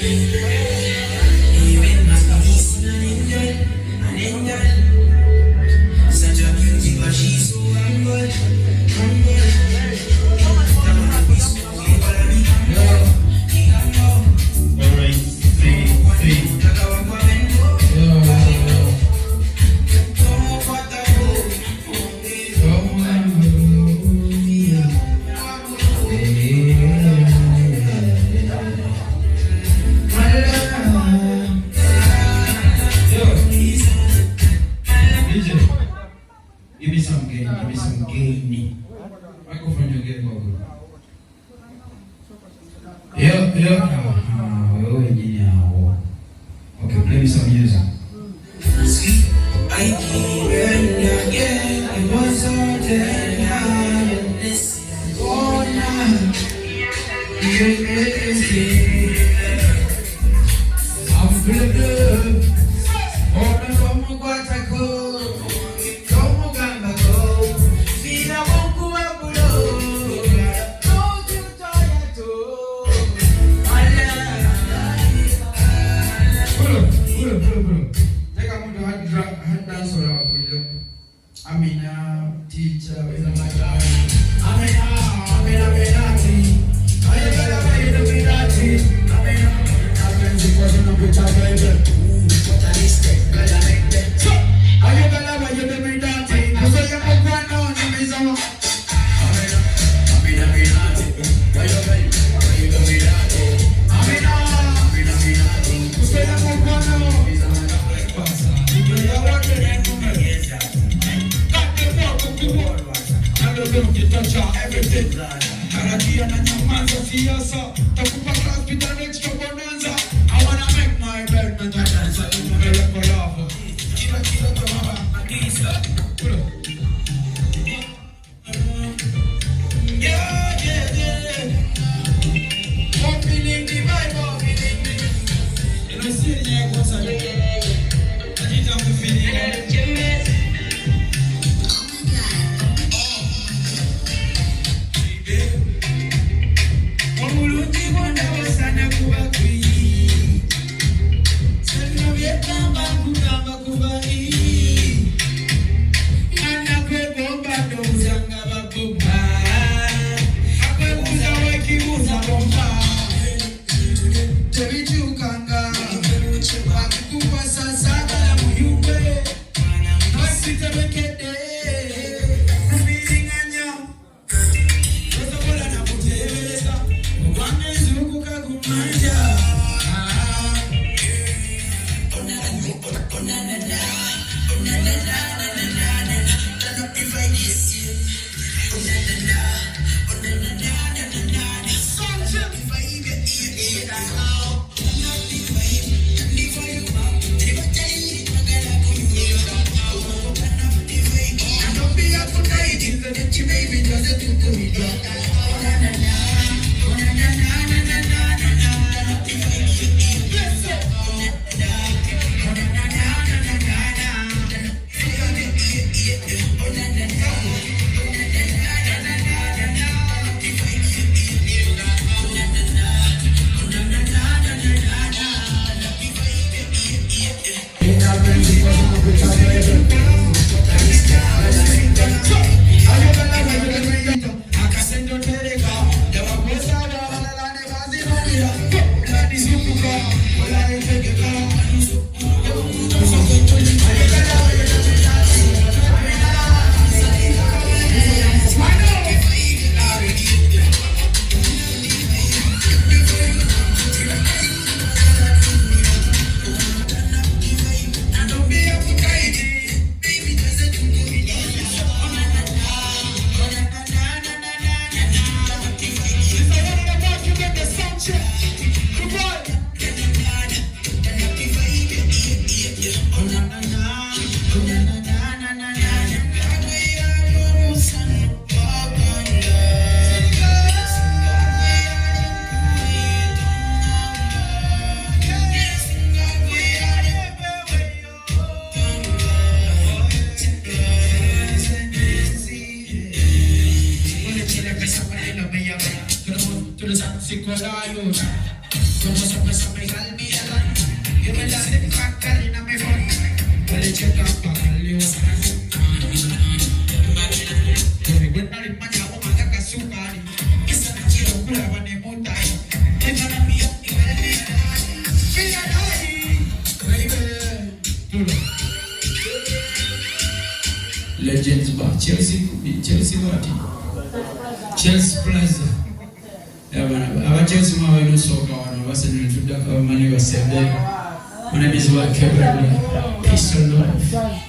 Even my peace an angel. Such a beauty, but she's so humble. Give me some game. Microphone you get over. Yeah. Oh, engineer. Okay, play me some music. I keep again. It was all dead. Oh, now you I'm good. Oh, no, what I go. Teacher, everything. Karakia na nyamanza siasa. Takupa class with an extra bonanza. I wanna make my bed na danza. Tumele kwa lava. Kila tamaba adisa. Yeah. One feeling the vibe, one feeling the. You know, see the egg was a little. I need to feel it. Como se me calmia yo me la de pacarina me fue vale checa pacarle me cuenta de mañana maga kasukari esa chiro kula bane montai emana mia mira dai baby legends ba Chelsea party Chelsea Plaza aba Chelsea ma no soka wana basene ntuda mani basebe mana bizwa kebra peace and love